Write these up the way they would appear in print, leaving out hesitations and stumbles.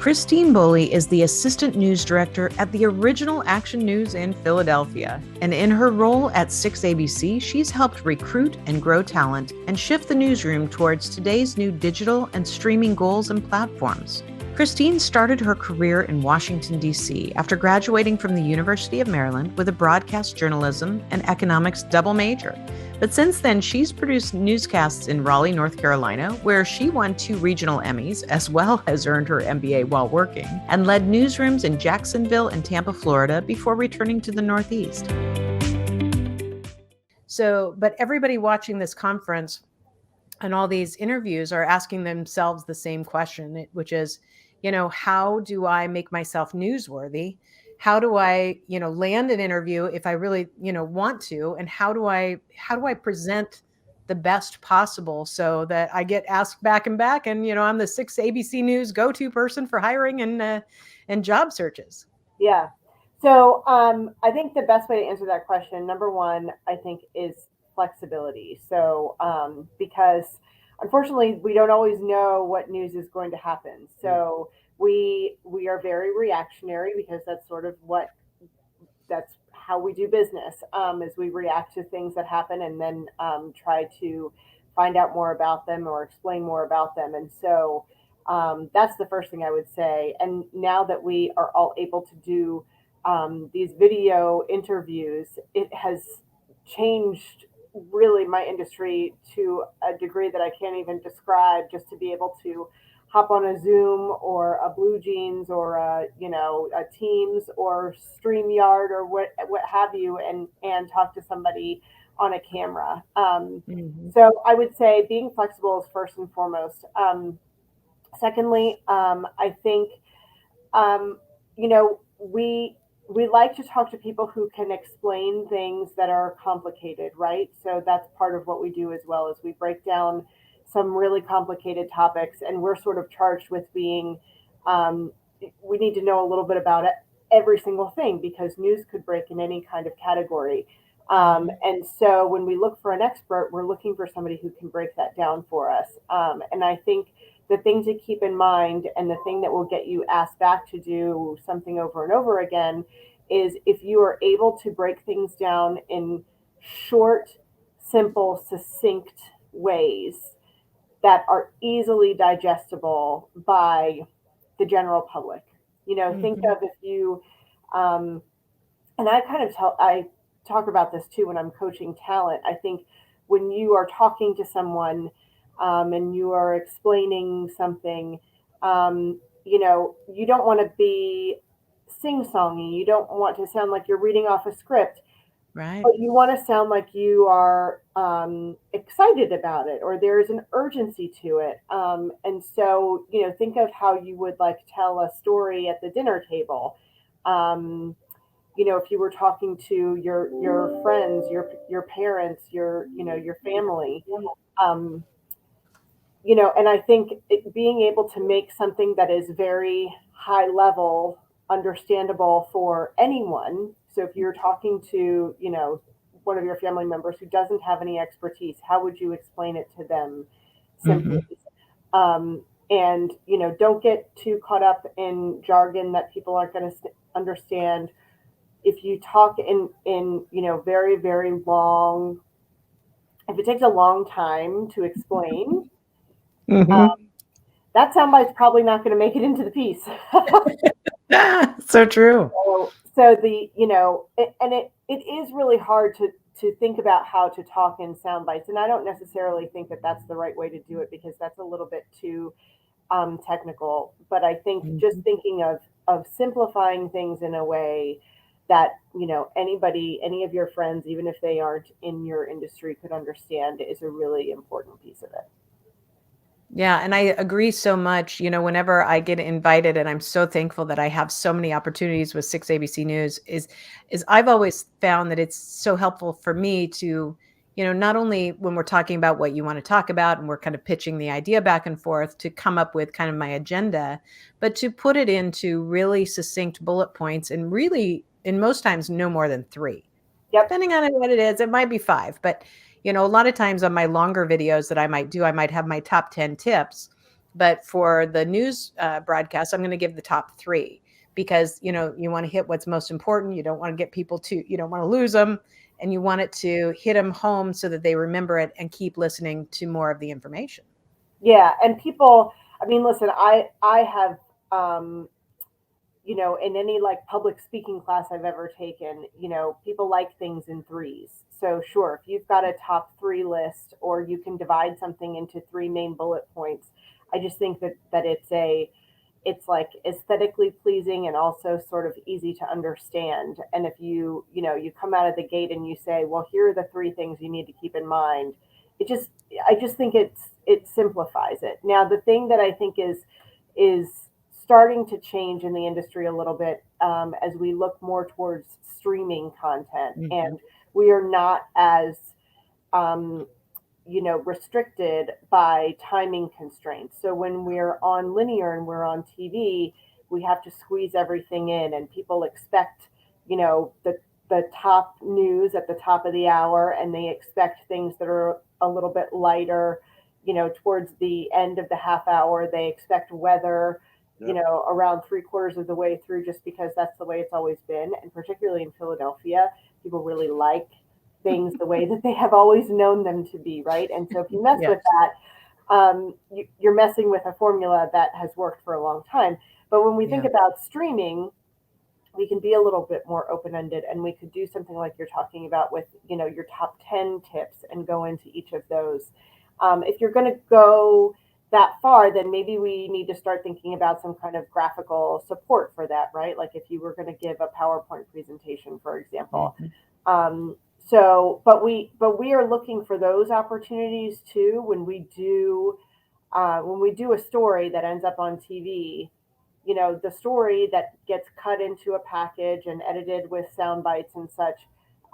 Christine Bowley is the assistant news director at the original Action News in Philadelphia. And in her role at 6ABC, she's helped recruit and grow talent and shift the newsroom towards today's new digital and streaming goals and platforms. Christine started her career in Washington, D.C. after graduating from the University of Maryland with a broadcast journalism and economics double major. But since then, she's produced newscasts in Raleigh, North Carolina, where she won 2 regional Emmys, as well as earned her MBA while working, and led newsrooms in Jacksonville and Tampa, Florida, before returning to the Northeast. But everybody watching this conference and all these interviews are asking themselves the same question, which is, how do I make myself newsworthy? How do I, land an interview if I really, want to? And how do I present the best possible so that I get asked back and back? And, I'm the 6 ABC News go-to person for hiring and job searches. Yeah. So I think the best way to answer that question, number one, I think, is flexibility. So because unfortunately, we don't always know what news is going to happen. So we are very reactionary because that's how we do business, is we react to things that happen and then try to find out more about them or explain more about them. And so that's the first thing I would say. And now that we are all able to do these video interviews, it has changed really my industry to a degree that I can't even describe, just to be able to hop on a Zoom or a Blue Jeans or a Teams or StreamYard or what have you, and talk to somebody on a camera. So I would say being flexible is first and foremost. Secondly, I think we like to talk to people who can explain things that are complicated, right? So that's part of what we do as well, is we break down some really complicated topics, and we're sort of charged with being, we need to know a little bit about every single thing, because news could break in any kind of category. And so when we look for an expert, we're looking for somebody who can break that down for us. And I think the thing to keep in mind, and the thing that will get you asked back to do something over and over again, is if you are able to break things down in short, simple, succinct ways that are easily digestible by the general public. Think of if you, and I talk about this too when I'm coaching talent. I think when you are talking to someone and you are explaining something, you don't want to be sing-songy. You don't want to sound like you're reading off a script. Right. But you want to sound like you are excited about it, or there's an urgency to it. And so, think of how you would tell a story at the dinner table. If you were talking to your friends, your parents, your family. And I think being able to make something that is very high level, understandable for anyone. So if you're talking to, one of your family members who doesn't have any expertise, how would you explain it to them simply? And, don't get too caught up in jargon that people aren't going to understand. If you talk in very, very long, if it takes a long time to explain, that soundbite's probably not going to make it into the piece. So true. So it is really hard to think about how to talk in sound bites. And I don't necessarily think that that's the right way to do it, because that's a little bit too technical. But I think just thinking of simplifying things in a way that, any of your friends, even if they aren't in your industry, could understand, is a really important piece of it. Yeah. And I agree so much, whenever I get invited, and I'm so thankful that I have so many opportunities with 6 ABC News, is I've always found that it's so helpful for me to, not only when we're talking about what you want to talk about and we're kind of pitching the idea back and forth, to come up with kind of my agenda, but to put it into really succinct bullet points, and really, in most times, no more than 3. Yep. Depending on what it is, it might be 5, but a lot of times on my longer videos that I might do, I might have my top 10 tips, But for the news broadcast, I'm going to give the top three because, you know, you want to hit what's most important. You don't want to get people to, you don't want to lose them, and you want it to hit them home so that they remember it and keep listening to more of the information. Yeah, and people, I mean, listen, I have in any like public speaking class I've ever taken, people like things in threes. So sure, if you've got a top three list, or you can divide something into three main bullet points, I just think that it's like aesthetically pleasing and also sort of easy to understand. And if you come out of the gate and you say, well, here are the three things you need to keep in mind, it just I just think it simplifies it. Now, the thing that I think is starting to change in the industry a little bit, as we look more towards streaming content, Mm-hmm. and we are not as um, restricted by timing constraints. So when we're on linear and we're on TV, we have to squeeze everything in, and people expect, the top news at the top of the hour, and they expect things that are a little bit lighter, towards the end of the half hour. They expect weather, Yep. around three-quarters of the way through, just because that's the way it's always been. And particularly in Philadelphia, people really like things the way that they have always known them to be, right? And so if you mess Yes. with that, you're messing with a formula that has worked for a long time. But when we think Yeah. about streaming, we can be a little bit more open-ended, and we could do something like you're talking about with, your top 10 tips, and go into each of those. If you're going to go that far, then maybe we need to start thinking about some kind of graphical support for that, right? Like if you were going to give a PowerPoint presentation, for example. Mm-hmm. But we are looking for those opportunities too when we do a story that ends up on TV. The story that gets cut into a package and edited with sound bites and such.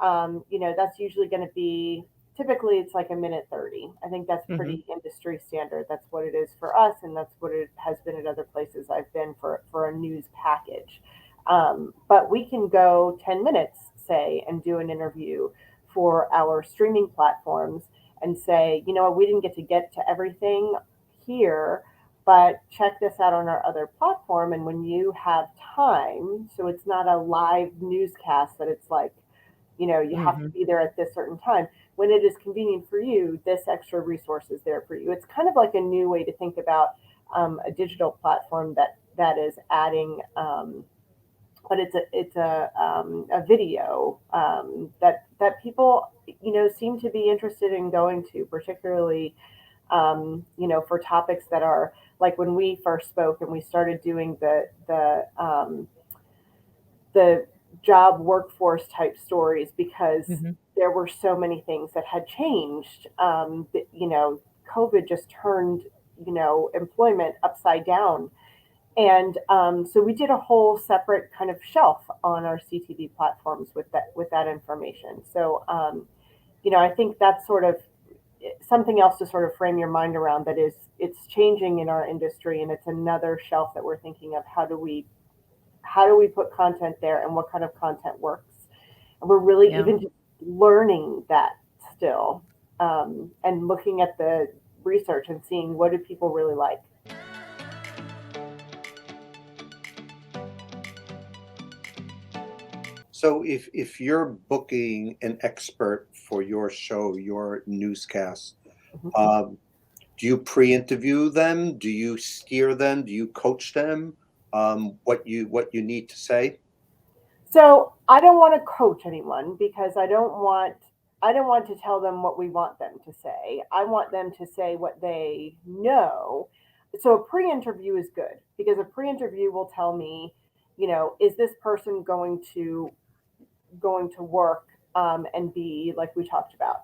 That's usually going to be, typically it's like a minute 30. I think that's Mm-hmm. pretty industry standard. That's what it is for us, and that's what it has been at other places I've been for a news package. But we can go 10 minutes, say, and do an interview for our streaming platforms, and say, we didn't get to everything here, but check this out on our other platform. And when you have time, so it's not a live newscast that it's like, you have to Mm-hmm. be there at this certain time. When it is convenient for you, this extra resource is there for you. It's kind of like a new way to think about a digital platform that is adding, but it's a video that people seem to be interested in going to, particularly for topics that are like when we first spoke and we started doing the job workforce type stories, because Mm-hmm. there were so many things that had changed. COVID just turned employment upside down, and so we did a whole separate kind of shelf on our CTV platforms with that information. So I think that's sort of something else to sort of frame your mind around, that is, it's changing in our industry, and it's another shelf that we're thinking of. How do we put content there, and what kind of content works? And we're really Yeah. even just learning that still, and looking at the research and seeing what do people really like. So if you're booking an expert for your show, your newscast, Mhm. um, do you pre-interview them? Do you steer them? Do you coach them? What you need to say? So I don't want to coach anyone, because I don't want to tell them what we want them to say. I want them to say what they know. So a pre-interview is good, because a pre-interview will tell me, is this person going to work, and be, like we talked about,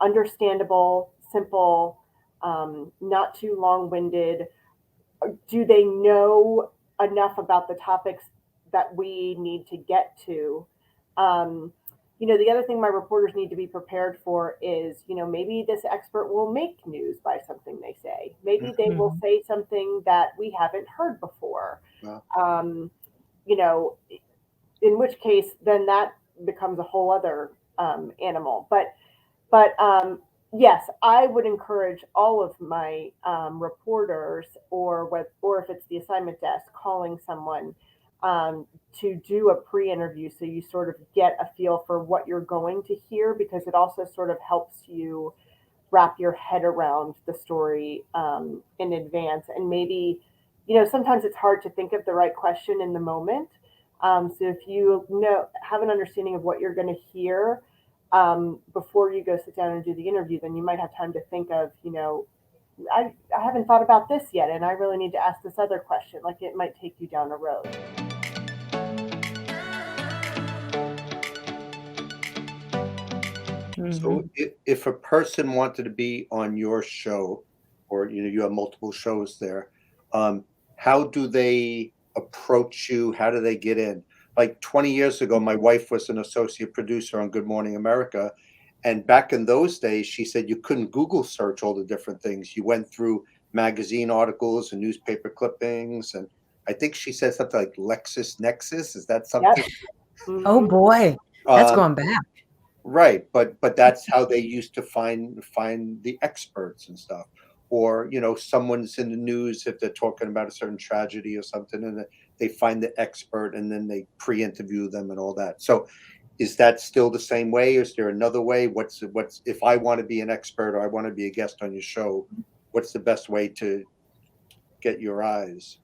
understandable, simple, not too long-winded. Do they know enough about the topics that we need to get to? Um, the other thing my reporters need to be prepared for is, maybe this expert will make news by something they say. Maybe they will Mm-hmm. say something that we haven't heard before. Well, Um, you know, in which case, then that becomes a whole other animal. But yes, I would encourage all of my reporters, or if it's the assignment desk, calling someone um, to do a pre-interview, so you sort of get a feel for what you're going to hear, because it also sort of helps you wrap your head around the story in advance. And maybe, sometimes it's hard to think of the right question in the moment. So if you have an understanding of what you're going to hear before you go sit down and do the interview, then you might have time to think of, I haven't thought about this yet, and I really need to ask this other question. Like, it might take you down a road. So if a person wanted to be on your show, or you have multiple shows there, um, how do they approach you? How do they get in? Like 20 years ago, my wife was an associate producer on Good Morning America. And back in those days, she said you couldn't Google search all the different things. You went through magazine articles and newspaper clippings. And I think she said something like LexisNexis. Is that Yep. something? Oh Hmm. boy, that's Um, going back. Right, but that's how they used to find the experts and stuff. Or, someone's in the news if they're talking about a certain tragedy or something, and they find the expert and then they pre-interview them and all that. So is that still the same way? Is there another way? What's if I want to be an expert or I want to be a guest on your show, what's the best way to get your eyes?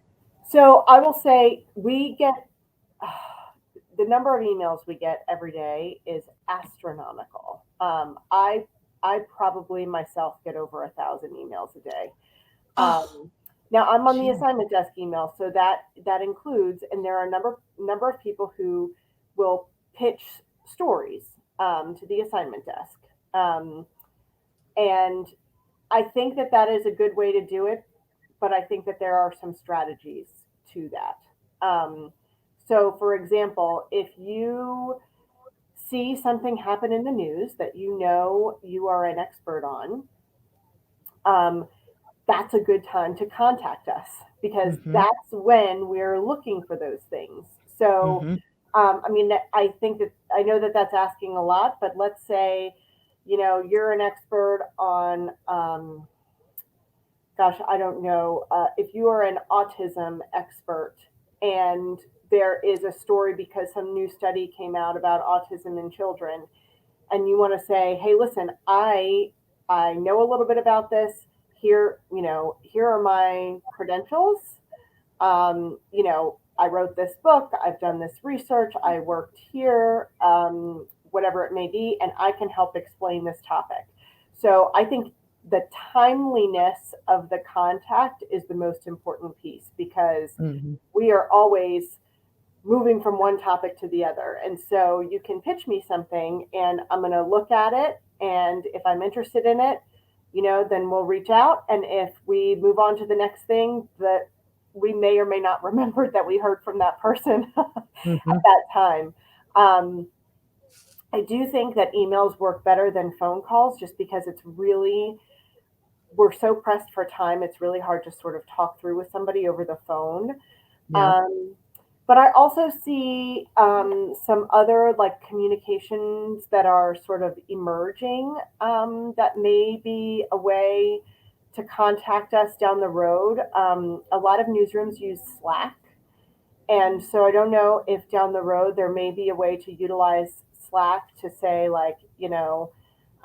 So I will say we get the number of emails we get every day is astronomical. I probably myself get over 1,000 emails a day. Oh, Um, Now I'm on the gee. assignment desk email, so that includes, and there are a number of people who will pitch stories to the assignment desk, and I think that that is a good way to do it, but I think that there are some strategies to that. So, for example, if you see something happen in the news that you are an expert on, um, that's a good time to contact us, because Mhm, that's when we're looking for those things. So, mhm. I mean, I think that I know that that's asking a lot, but let's say, you're an expert on, gosh, I don't know, if you are an autism expert and there is a story because some new study came out about autism in children, and you want to say, hey, listen, I know a little bit about this. Here are my credentials. I wrote this book, I've done this research, I worked here, whatever it may be, and I can help explain this topic. So I think the timeliness of the contact is the most important piece, because Mhm. we are always moving from one topic to the other. And so you can pitch me something and I'm going to look at it. And if I'm interested in it, then we'll reach out. And if we move on to the next thing, that we may or may not remember that we heard from that person at Mhm. that time. Um, I do think that emails work better than phone calls, just because we're so pressed for time. It's really hard to sort of talk through with somebody over the phone. Yep. Um, but I also see some other, like, communications that are sort of emerging, that may be a way to contact us down the road. A lot of newsrooms use Slack. And so I don't know if down the road there may be a way to utilize Slack to say, like,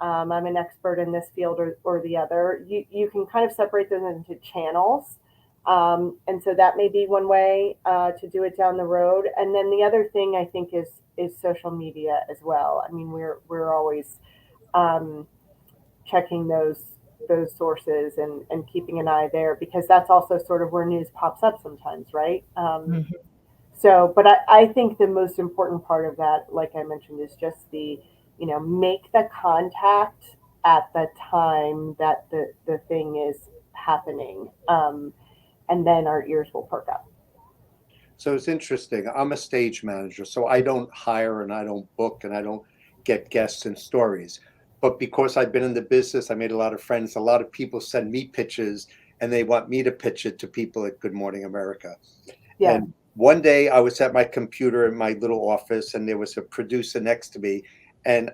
I'm an expert in this field, or the other. You can kind of separate them into channels. And so that may be one way to do it down the road. And then the other thing I think is social media as well. I mean, we're always um, checking those sources, and keeping an eye there, because that's also sort of where news pops up sometimes, right? Mhm. But I think the most important part of that, like I mentioned, is just make the contact at the time that the thing is happening. And then our ears will perk up. So it's interesting. I'm a stage manager, so I don't hire and I don't book and I don't get guests and stories. But because I've been in the business, I made a lot of friends. A lot of people send me pitches and they want me to pitch it to people at Good Morning America. Yeah. And one day I was at my computer in my little office and there was a producer next to me. And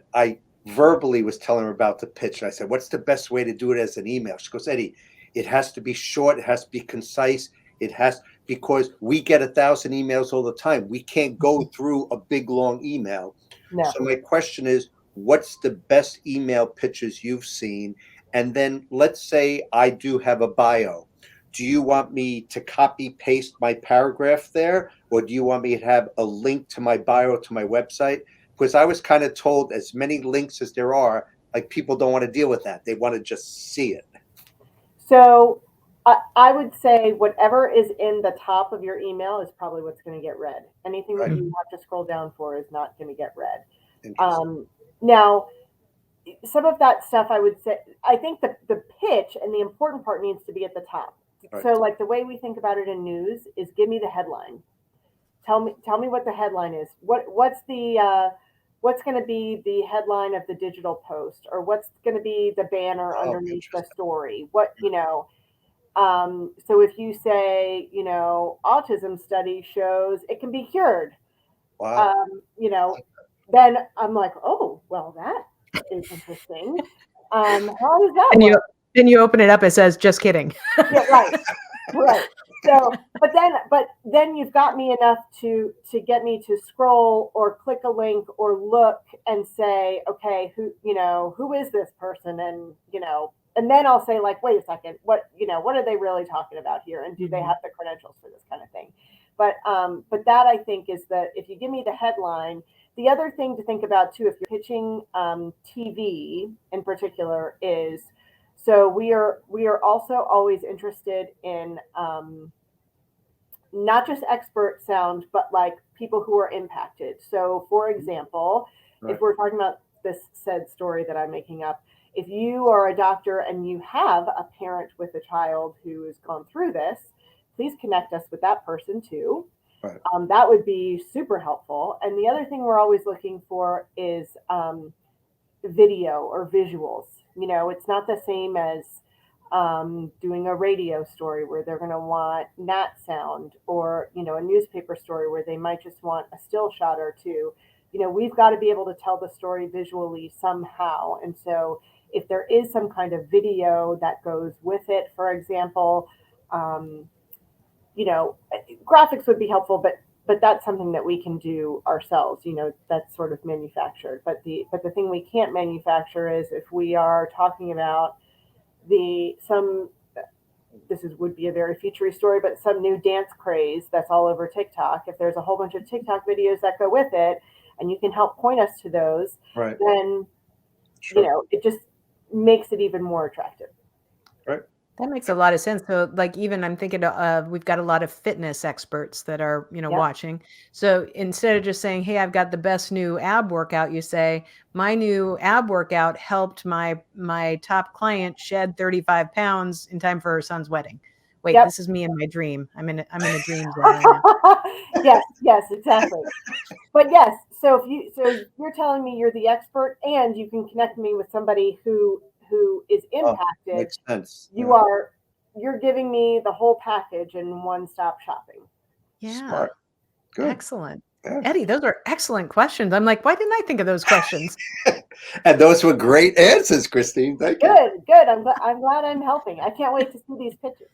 verbally was telling her about the pitch. And I said, what's the best way to do it as an email? She goes, Eddie, it has to be short. It has to be concise. Because we get 1,000 emails all the time. We can't go through a big, long email. No. So my question is, what's the best email pitches you've seen? And then let's say I do have a bio. Do you want me to copy paste my paragraph there? Or do you want me to have a link to my bio to my website? Because I was kind of told as many links as there are, like people don't want to deal with that. They want to just see it. So I would say whatever is in the top of your email is probably what's going to get read. Anything that you have to scroll down for is not going to get read. Now, some of that stuff I would say, I think the pitch and the important part needs to be at the top. Right. So like the way we think about it in news is give me the headline. Tell me what the headline is. What's going to be the headline of the digital post, or what's going to be the banner underneath the story? So if you say, autism study shows it can be cured, wow. Then I'm like, oh, well, that is interesting. How does that work? Then you open it up, it says, just kidding. Yeah, right. So, but then you've got me enough to get me to scroll or click a link or look and say, okay, who is this person? And then I'll say, like, wait a second, what are they really talking about here? And do they have the credentials for this kind of thing? But that I think is that if you give me the headline, the other thing to think about too, if you're pitching TV in particular is, so we are also always interested in not just expert sound, but like people who are impacted. So for example, if we're talking about this said story that I'm making up, if you are a doctor and you have a parent with a child who has gone through this, please connect us with that person too. Right. That would be super helpful. And the other thing we're always looking for is video or visuals. It's not the same as doing a radio story where they're going to want nat sound, or a newspaper story where they might just want a still shot or two. We've got to be able to tell the story visually somehow. And so if there is some kind of video that goes with it, for example, graphics would be helpful, but that's something that we can do ourselves. That's sort of manufactured. But the thing we can't manufacture is if we are talking about would be a very featurey story, but some new dance craze that's all over TikTok. If there's a whole bunch of TikTok videos that go with it, and you can help point us to those, right, then it just makes it even more attractive. Right. That makes a lot of sense. So like, even I'm thinking we've got a lot of fitness experts that are, watching. So instead of just saying, hey, I've got the best new ab workout, you say, my new ab workout helped my top client shed 35 pounds in time for her son's wedding. Wait, this is me in my dream. I'm in a dream zone right now. Yes, exactly. But yes, so you're telling me you're the expert and you can connect me with somebody who is impacted. Makes sense. You're giving me the whole package in one-stop shopping. Yeah. Smart. Good. Excellent. Yeah. Eddie, those are excellent questions. I'm like, why didn't I think of those questions? And those were great answers, Christine. Thank you. Good. I'm glad I'm helping. I can't wait to see these pitches.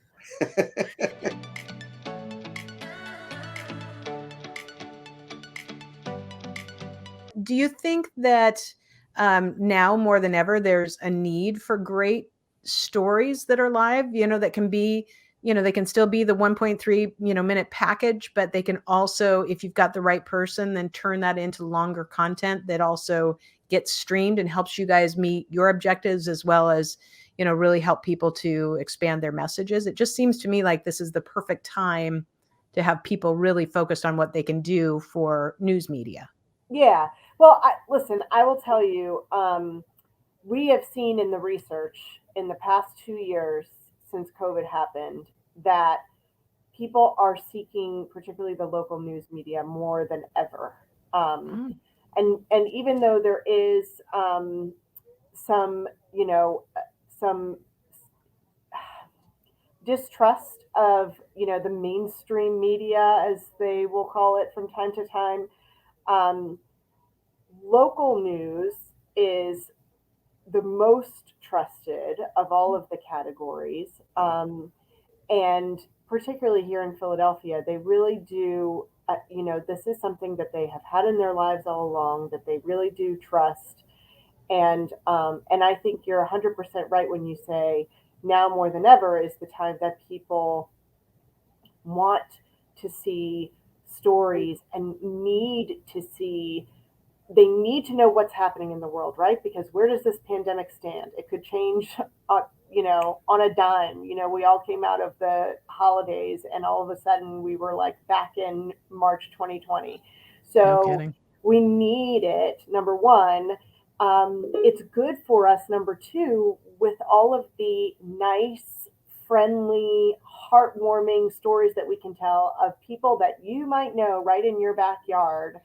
Do you think that now more than ever, there's a need for great stories that are live, that can be, they can still be the 1.3, minute package, but they can also, if you've got the right person, then turn that into longer content that also gets streamed and helps you guys meet your objectives, as well as, really help people to expand their messages. It just seems to me like this is the perfect time to have people really focused on what they can do for news media. Yeah. Well, listen, I will tell you, we have seen in the research in the past 2 years since COVID happened that people are seeking, particularly the local news media, more than ever. And even though there is some distrust of, the mainstream media, as they will call it from time to time, local news is the most trusted of all of the categories. And particularly here in Philadelphia, they really do, this is something that they have had in their lives all along, that they really do trust. And I think you're 100% right when you say now more than ever is the time that people want to see stories and need to see, they need to know what's happening in the world, right? Because where does this pandemic stand? It could change, on a dime. We all came out of the holidays and all of a sudden we were like back in March 2020. No So kidding. we need it, number one. It's good for us, number two, with all of the nice, friendly, heartwarming stories that we can tell of people that you might know right in your backyard.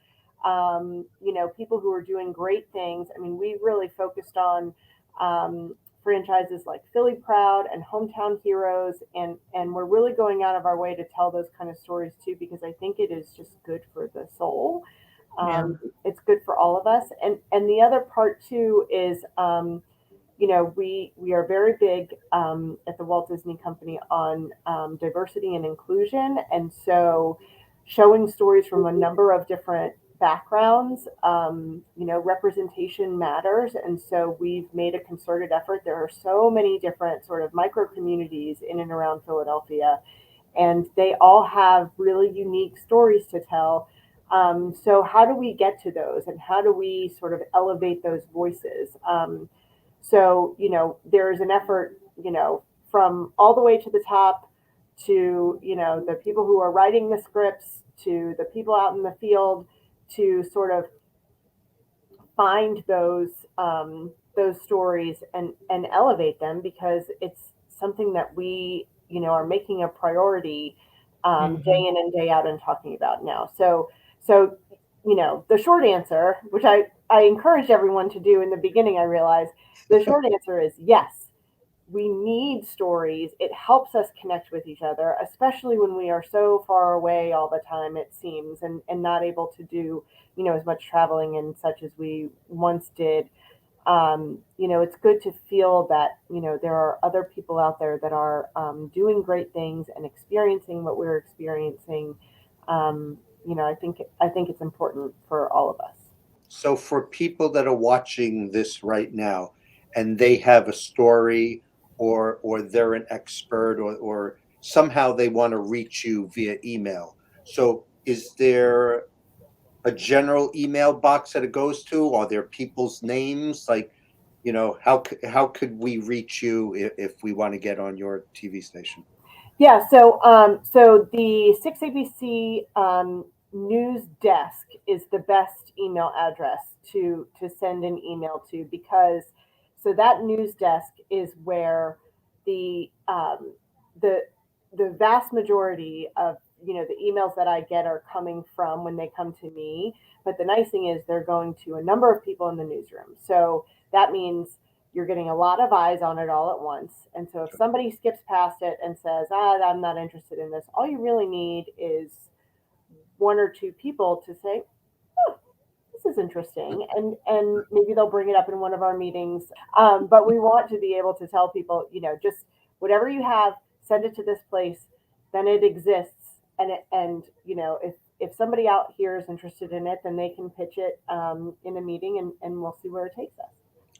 People who are doing great things. I mean, we really focused on franchises like Philly Proud and Hometown Heroes, and we're really going out of our way to tell those kind of stories too, because I think it is just good for the soul. Yeah. It's good for all of us. And the other part too is, we are very big at the Walt Disney Company on diversity and inclusion, and so showing stories from a number of different backgrounds, representation matters, and so we've made a concerted effort. There are so many different sort of micro communities in and around Philadelphia, and they all have really unique stories to tell. So how do we get to those, and how do we sort of elevate those voices? So, there's an effort, from all the way to the top to, the people who are writing the scripts, to the people out in the field, to sort of find those stories and elevate them, because it's something that we, are making a priority day in and day out and talking about now. So, the short answer, which I encouraged everyone to do in the beginning, I realized the short answer is yes. We need stories. It helps us connect with each other, especially when we are so far away all the time, it seems, and not able to do, as much traveling and such as we once did. It's good to feel that, there are other people out there that are doing great things and experiencing what we're experiencing. I think it's important for all of us. So for people that are watching this right now and they have a story, or they're an expert, or somehow they want to reach you via email. So is there a general email box that it goes to? Are there people's names? Like, how could we reach you if we want to get on your TV station? Yeah, so the 6ABC news desk is the best email address to send an email to, because so that news desk is where the the the vast majority of the emails that I get are coming from when they come to me. But the nice thing is they're going to a number of people in the newsroom. So that means you're getting a lot of eyes on it all at once. And so if somebody skips past it and says, I'm not interested in this, all you really need is one or two people to say, oh, this is interesting. And maybe they'll bring it up in one of our meetings. But we want to be able to tell people, just whatever you have, send it to this place, then it exists. And if somebody out here is interested in it, then they can pitch it in a meeting, and we'll see where it takes us.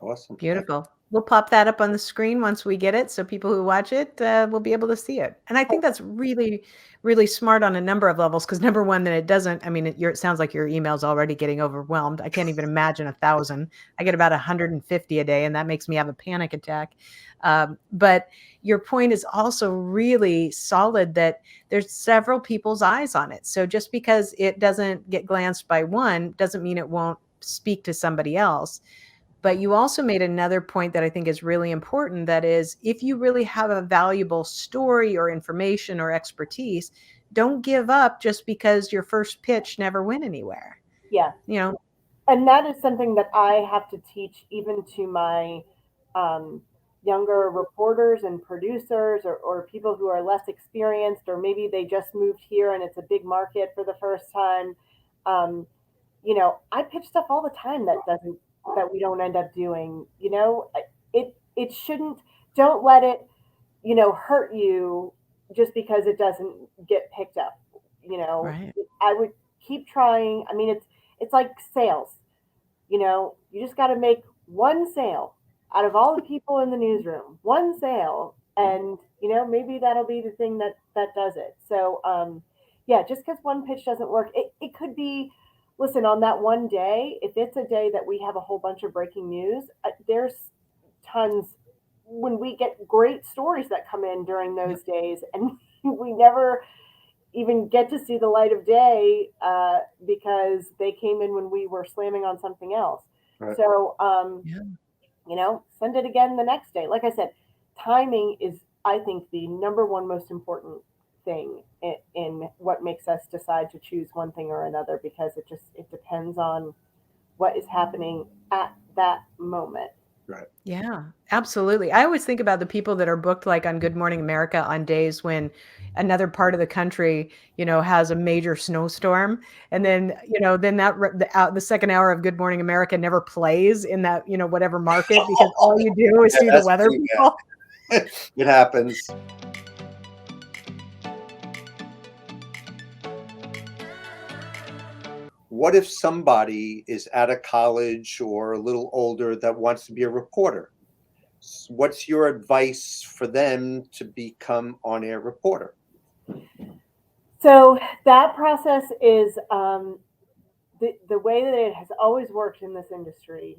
Awesome. Beautiful. We'll pop that up on the screen once we get it, so people who watch it will be able to see it. And I think that's really, really smart on a number of levels, because number one, that it doesn't, I mean, it sounds like your email's already getting overwhelmed. I can't even imagine 1,000. I get about 150 a day, and that makes me have a panic attack. But your point is also really solid, that there's several people's eyes on it. So just because it doesn't get glanced by one doesn't mean it won't speak to somebody else. But you also made another point that I think is really important. That is, if you really have a valuable story or information or expertise, don't give up just because your first pitch never went anywhere. Yeah. And that is something that I have to teach even to my younger reporters and producers, or people who are less experienced, or maybe they just moved here and it's a big market for the first time. I pitch stuff all the time that that we don't end up doing. It shouldn't. Don't let it, hurt you just because it doesn't get picked up. Right. I would keep trying. I mean, it's like sales. You just got to make one sale out of all the people in the newsroom, one sale, and maybe that'll be the thing that does it. So yeah, just because one pitch doesn't work, it could be. Listen, on that one day, if it's a day that we have a whole bunch of breaking news, there's tons when we get great stories that come in during those days, and we never even get to see the light of day because they came in when we were slamming on something else. Right. So, Yeah. send it again the next day. Like I said, timing is, I think, the number one most important thing in what makes us decide to choose one thing or another, because it depends on what is happening at that moment. Right. Yeah, absolutely. I always think about the people that are booked like on Good Morning America on days when another part of the country, has a major snowstorm. And then, then the second hour of Good Morning America never plays in that, whatever market, because all you do is Yeah, see the that's weather pretty people. bad. It happens. What if somebody is out of college or a little older that wants to be a reporter? What's your advice for them to become on-air reporter? So that process is the way that it has always worked in this industry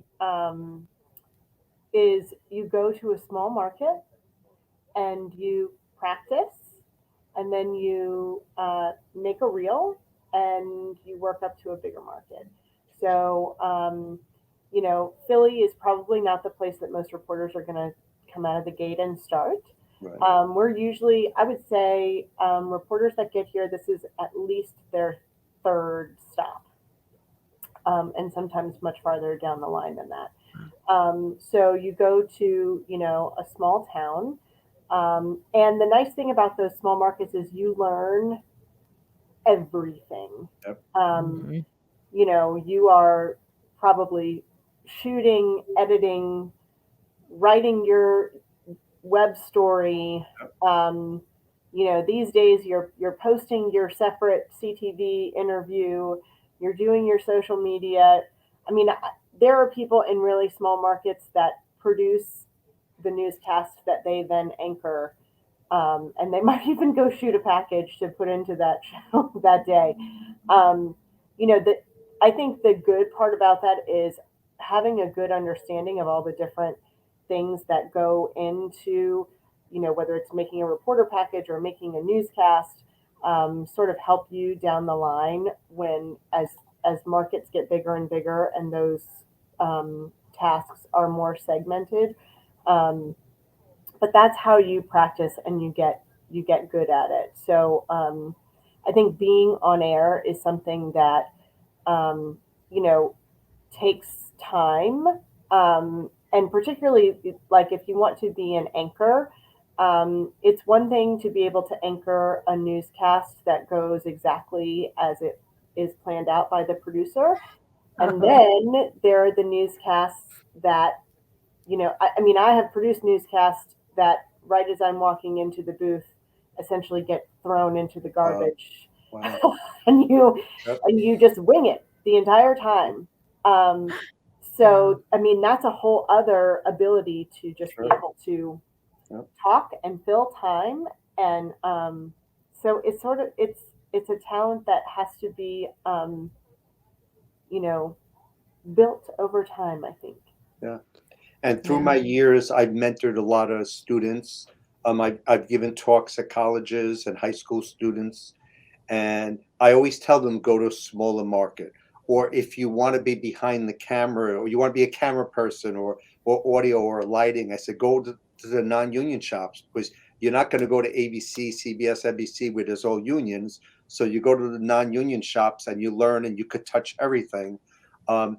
is you go to a small market and you practice, and then you make a reel and you work up to a bigger market. So, Philly is probably not the place that most reporters are going to come out of the gate and start. Right. We're usually, I would say, reporters that get here, this is at least their third stop, and sometimes much farther down the line than that. So you go to, a small town. And the nice thing about those small markets is you learn everything. Yep. Um, Mhm. you are probably shooting, editing, writing your web story. These days you're posting your separate CTV interview. You're doing your social media. I mean, there are people in really small markets that produce the newscast that they then anchor, and they might even go shoot a package to put into that show that day. Um, that I think the good part about that is having a good understanding of all the different things that go into, whether it's making a reporter package or making a newscast, sort of help you down the line when as markets get bigger and bigger and those tasks are more segmented. Um, but that's how you practice and you get good at it. So I think being on air is something that um, you know takes time, and particularly like if you want to be an anchor. It's one thing to be able to anchor a newscast that goes exactly as it is planned out by the producer. And Uh-huh. then there are the newscasts that, I mean, I have produced newscasts that right as I'm walking into the booth, essentially get thrown into the Uh, garbage, wow. and you Yep. and you just wing it the entire time. Um, Yeah. so, I mean, that's a whole other ability to just be Sure. able to Yep. talk and fill time, and so it's a talent that has to be you know built over time, I think. Yeah. And through Yeah. my years, I've mentored a lot of students. I've given talks at colleges and high school students, and I always tell them go to a smaller market. Or if you want to be behind the camera, or you want to be a camera person, or audio or lighting, I said go to the non-union shops, because you're not going to go to ABC, CBS, NBC where there's all unions. So you go to the non-union shops and you learn, and you could touch everything. Um,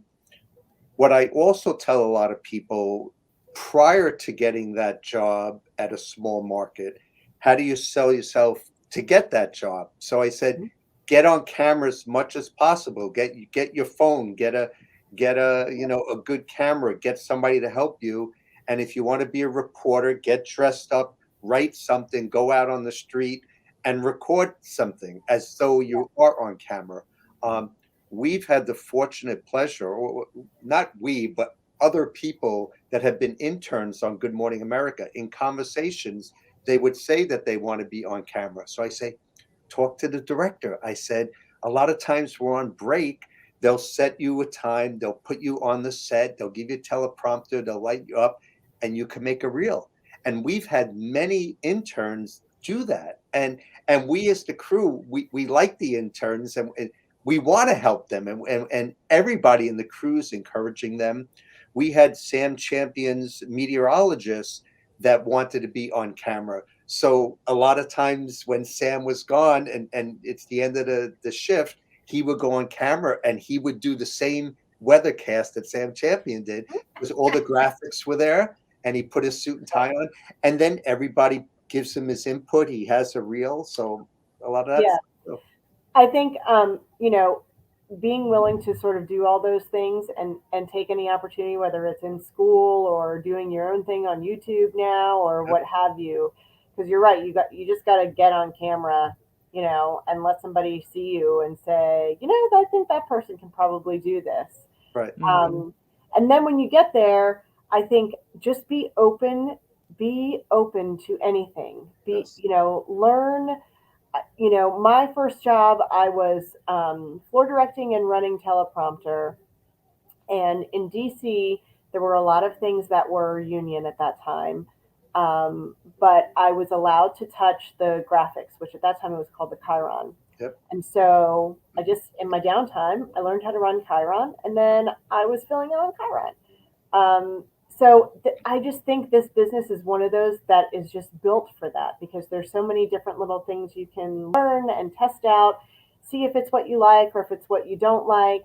what I also tell a lot of people prior to getting that job at a small market, how do you sell yourself to get that job? So I said, get on camera as much as possible. Get your phone, get a good camera, get somebody to help you. And if you want to be a reporter, get dressed up, write something, go out on the street and record something as though you are on camera. We've had the fortunate pleasure, or not we, but other people that have been interns on Good Morning America. In conversations, they would say that they want to be on camera. So I say, talk to the director. I said, a lot of times we're on break. They'll set you a time. They'll put you on the set. They'll give you a teleprompter. They'll light you up and you can make a reel. And we've had many interns do that. And we as the crew, we like the interns and we want to help them. And everybody in the crew is encouraging them. We had Sam Champion's meteorologists that wanted to be on camera. So a lot of times when Sam was gone and it's the end of the shift, he would go on camera and he would do the same weathercast that Sam Champion did because all the graphics were there and he put his suit and tie on. And then everybody gives him his input. He has a reel. So a lot of that. Yeah. Stuff. I think, being willing to sort of do all those things and take any opportunity, whether it's in school or doing your own thing on YouTube now or what have you, because you're right, you just got to get on camera, and let somebody see you and say, I think that person can probably do this. Right. And then when you get there, I think just be open to anything. Yes. Learn. My first job, I was floor directing and running teleprompter. And in DC, there were a lot of things that were union at that time. But I was allowed to touch the graphics, which at that time it was called the Chiron. Yep. And so I just, in my downtime, I learned how to run Chiron, and then I was filling it on Chiron. I just think this business is one of those that is just built for that because there's so many different little things you can learn and test out, see if it's what you like or if it's what you don't like.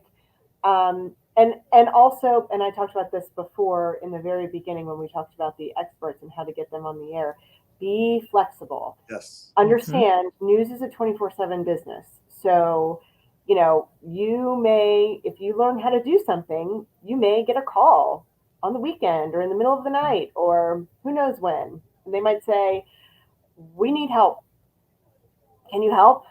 And also, and I talked about this before in the very beginning when we talked about the experts and how to get them on the air, be flexible. Yes. Understand news is a 24/7 business. So, you may, if you learn how to do something, you may get a call on the weekend or in the middle of the night or who knows when. And they might say, we need help. Can you help?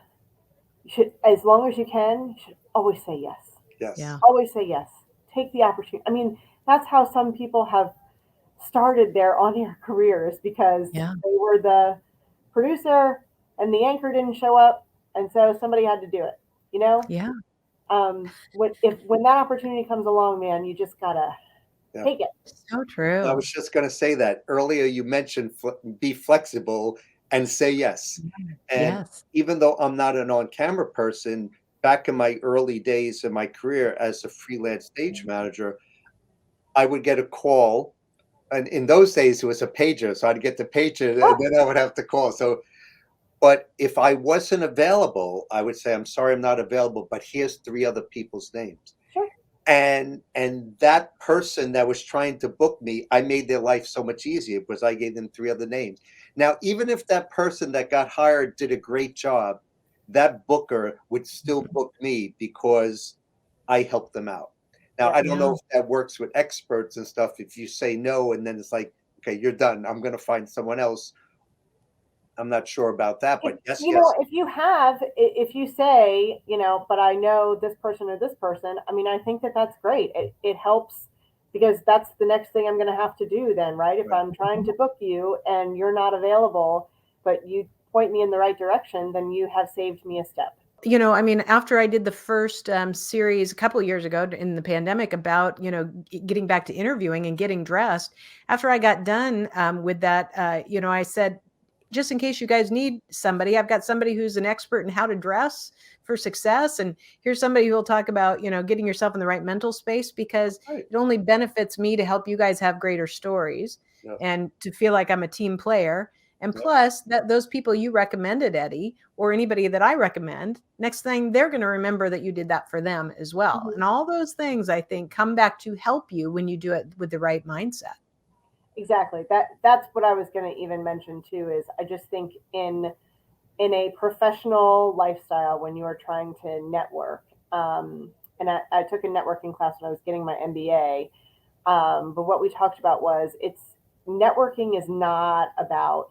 You should, as long as you can, you should always say yes. Yes. Yeah. Always say yes. Take the opportunity. I mean, that's how some people have started their on-air careers because they were the producer and the anchor didn't show up. And so somebody had to do it, Yeah. When that opportunity comes along, man, you just gotta take it. So true. I was just going to say that earlier. You mentioned be flexible and say yes. And even though I'm not an on-camera person, back in my early days of my career as a freelance stage manager, I would get a call. And in those days, it was a pager. So I'd get the pager and then I would have to call. So, but if I wasn't available, I would say, I'm sorry, I'm not available, but here's 3 other people's names. Sure. And that person that was trying to book me, I made their life so much easier because I gave them 3 other names. Now, even if that person that got hired did a great job, that booker would still book me because I helped them out. Now, I don't know if that works with experts and stuff. If you say no, and then it's like, okay, you're done. I'm going to find someone else. I'm not sure about that, but yes. If you say, but I know this person or this person, I mean, I think that's great. It helps because that's the next thing I'm going to have to do then, right? If I'm trying to book you and you're not available, but you point me in the right direction, then you have saved me a step. I mean, after I did the first series a couple of years ago in the pandemic about, getting back to interviewing and getting dressed, after I got done with that, I said, just in case you guys need somebody, I've got somebody who's an expert in how to dress for success. And here's somebody who will talk about, getting yourself in the right mental space because it only benefits me to help you guys have greater stories and to feel like I'm a team player. And plus that those people you recommended, Eddie, or anybody that I recommend, next thing they're going to remember that you did that for them as well. Mm-hmm. And all those things, I think, come back to help you when you do it with the right mindset. Exactly. That's what I was going to even mention too, is I just think in a professional lifestyle, when you are trying to network, and I took a networking class when I was getting my MBA. But what we talked about was networking is not about,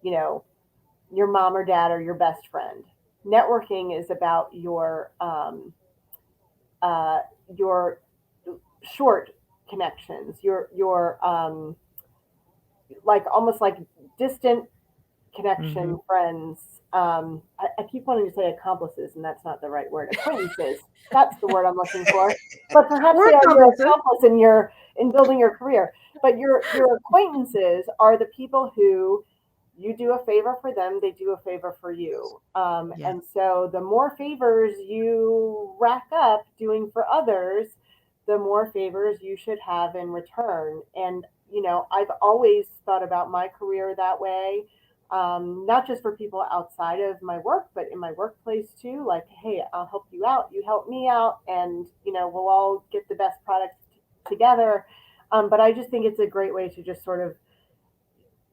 you know, your mom or dad or your best friend. Networking is about your short connections, your like almost like distant connection friends. I keep wanting to say accomplices, and that's not the right word. Acquaintances. That's the word I'm looking for. But perhaps they are your accomplice in building your career. But your acquaintances are the people who you do a favor for them, they do a favor for you. And so the more favors you rack up doing for others, the more favors you should have in return. And, you know, I've always thought about my career that way, not just for people outside of my work, but in my workplace too. Like, hey, I'll help you out, you help me out, and, you know, we'll all get the best products together. But I just think it's a great way to just sort of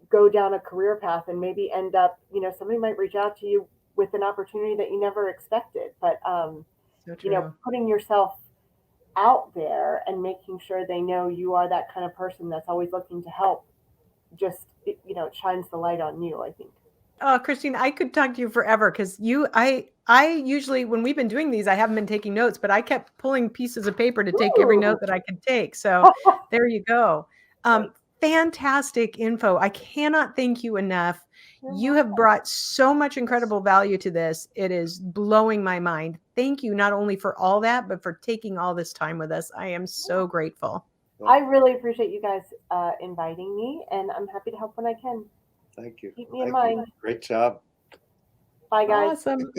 go down a career path and maybe end up, you know, somebody might reach out to you with an opportunity that you never expected. But, you know, putting yourself out there and making sure they know you are that kind of person that's always looking to help, just, you know, it shines the light on you, I think. Oh, Christine, I could talk to you forever because I usually, when we've been doing these, I haven't been taking notes, but I kept pulling pieces of paper to take every note that I could take. So there you go. Fantastic info. I cannot thank you enough. You have brought so much incredible value to this. It is blowing my mind. Thank you not only for all that, but for taking all this time with us. I am so grateful. I really appreciate you guys inviting me, and I'm happy to help when I can. Thank you. Keep me in mind. Great job. Bye, guys. Awesome.